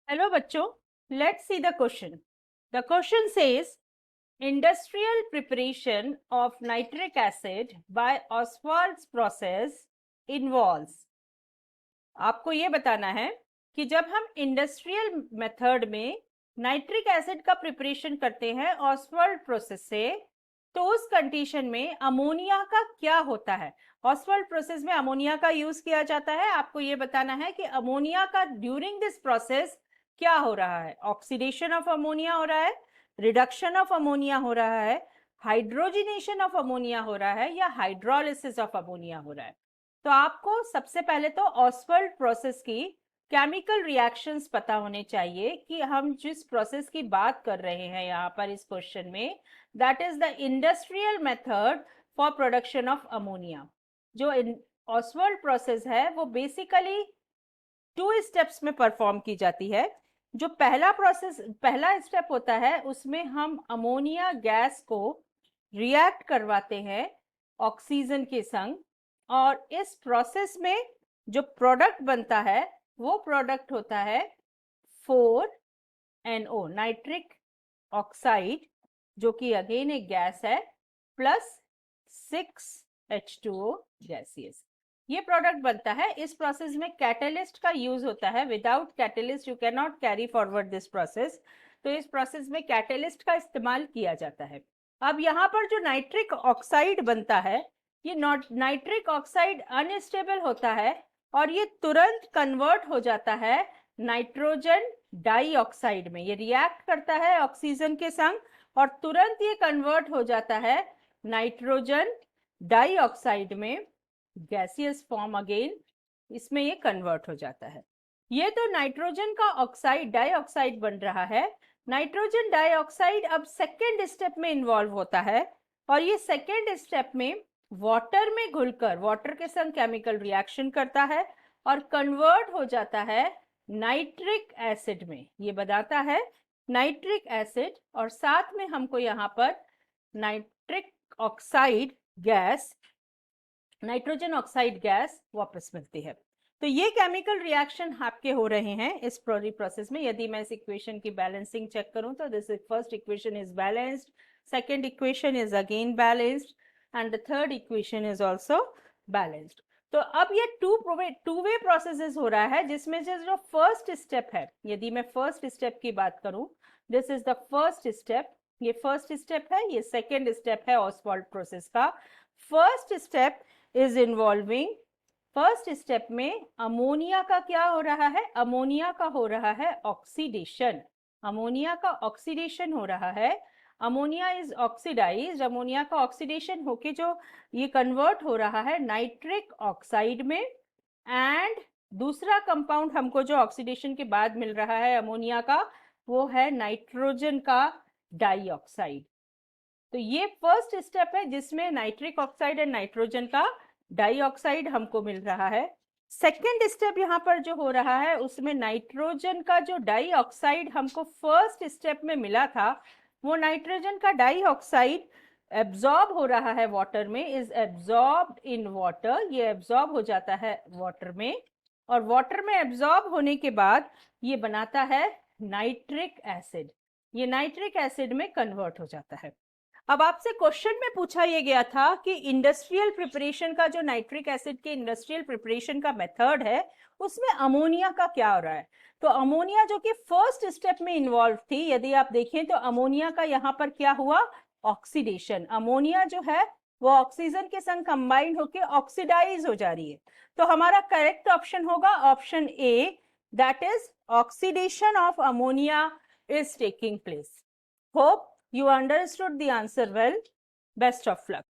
Hello बच्चों, let's see the question. The question says industrial preparation of nitric acid by Ostwald's process involves. आपको ये बताना है कि जब हम इंडस्ट्रियल मेथड में नाइट्रिक एसिड का प्रिपरेशन करते हैं ऑस्वाल्ड प्रोसेस से, तो उस कंडीशन में अमोनिया का क्या होता है। ऑस्वाल्ड प्रोसेस में अमोनिया का यूज किया जाता है। आपको ये बताना है कि अमोनिया का ड्यूरिंग दिस प्रोसेस क्या हो रहा है। ऑक्सीडेशन ऑफ अमोनिया हो रहा है, रिडक्शन ऑफ अमोनिया हो रहा है, हाइड्रोजिनेशन ऑफ अमोनिया हो रहा है, या हाइड्रोलिसिस ऑफ अमोनिया हो रहा है। तो आपको सबसे पहले तो ऑस्वाल्ड प्रोसेस की केमिकल रिएक्शंस पता होने चाहिए कि हम जिस प्रोसेस की बात कर रहे हैं यहाँ पर इस क्वेश्चन में, that is the industrial method for production of ammonia. जो ऑस्वाल्ड प्रोसेस है वो बेसिकली 2 स्टेप्स में परफॉर्म की जाती है। जो पहला स्टेप होता है उसमें हम अमोनिया गैस को रिएक्ट करवाते हैं ऑक्सीजन के संग, और इस प्रोसेस में जो प्रोडक्ट बनता है वो प्रोडक्ट होता है 4NO नाइट्रिक ऑक्साइड, जो कि अगेन एक गैस है, प्लस 6H2O गैसियस। ये प्रोडक्ट बनता है। इस प्रोसेस में कैटलिस्ट का यूज होता है। Without catalyst you can not carry forward this process. तो इस प्रोसेस में कैटलिस्ट का इस्तेमाल किया जाता है। अब यहाँ पर जो नाइट्रिक ऑक्साइड बनता है, ये नाइट्रिक ऑक्साइड अनस्टेबल होता है और ये तुरंत कन्वर्ट हो जाता है नाइट्रोजन डाइऑक्साइड में। ये रिएक्ट करता है ऑक्सीजन के संग और तुरंत ये कन्वर्ट हो जाता है नाइट्रोजन डाइऑक्साइड में, गैसियस फॉर्म अगेन, इसमें ये कन्वर्ट हो जाता है। ये तो नाइट्रोजन का ऑक्साइड डाइऑक्साइड बन रहा है। नाइट्रोजन डाइऑक्साइड अब सेकेंड स्टेप में इन्वॉल्व होता है और ये सेकेंड स्टेप में वाटर में घुलकर वाटर के संग केमिकल रिएक्शन करता है और कन्वर्ट हो जाता है नाइट्रिक एसिड में। ये बताता है नाइट्रिक एसिड, और साथ में हमको यहाँ पर nitric oxide gas, nitrogen oxide gas वापस मिलती है। तो ये केमिकल रिएक्शन आपके हो रहे हैं इस प्रोसेस में। यदि मैं इस इक्वेशन की बैलेंसिंग चेक करूं तो this first equation is balanced, second equation is again balanced, and the third equation is also balanced. तो अब ये टू वे प्रोसेसेस हो रहा है, जिसमें से जो फर्स्ट स्टेप है, यदि मैं फर्स्ट स्टेप की बात करूं, this is the first step. ये फर्स्ट स्टेप है, ये सेकेंड स्टेप है ऑस्वाल्ड प्रोसेस का। First step is involving, first step में अमोनिया का क्या हो रहा है, अमोनिया का हो रहा है ऑक्सीडेशन। अमोनिया का ऑक्सीडेशन हो रहा है। Ammonia is oxidised. अमोनिया का ऑक्सीडेशन होके जो ये कन्वर्ट हो रहा है नाइट्रिक ऑक्साइड में, एंड दूसरा कंपाउंड हमको जो ऑक्सीडेशन के बाद मिल रहा है अमोनिया का, वो है नाइट्रोजन का डाइऑक्साइड। तो ये फर्स्ट स्टेप है जिसमें नाइट्रिक ऑक्साइड एंड नाइट्रोजन का डाइऑक्साइड हमको मिल रहा है। सेकेंड स्टेप यहाँ पर जो हो रहा है उसमें नाइट्रोजन का जो डाइऑक्साइड हमको फर्स्ट स्टेप में मिला था, वो नाइट्रोजन का डाइऑक्साइड एब्जॉर्ब हो रहा है वाटर में, इज एब्जॉर्ब्ड इन वाटर। ये एब्जॉर्ब हो जाता है वाटर में, और वाटर में एब्जॉर्ब होने के बाद ये बनाता है नाइट्रिक एसिड। ये नाइट्रिक एसिड में कन्वर्ट हो जाता है। अब आपसे क्वेश्चन में पूछा यह गया था कि इंडस्ट्रियल प्रिपरेशन का जो नाइट्रिक एसिड के इंडस्ट्रियल प्रिपरेशन का मेथड है उसमें अमोनिया का क्या हो रहा है। तो अमोनिया जो कि फर्स्ट स्टेप में इन्वॉल्व थी, यदि आप देखें तो अमोनिया का यहाँ पर क्या हुआ, ऑक्सीडेशन। अमोनिया जो है वो ऑक्सीजन के संग कंबाइंड होकर ऑक्सीडाइज हो जा रही है। तो हमारा करेक्ट ऑप्शन होगा option A, that is oxidation of ammonia is taking place. Hope you understood the answer well. Best of luck.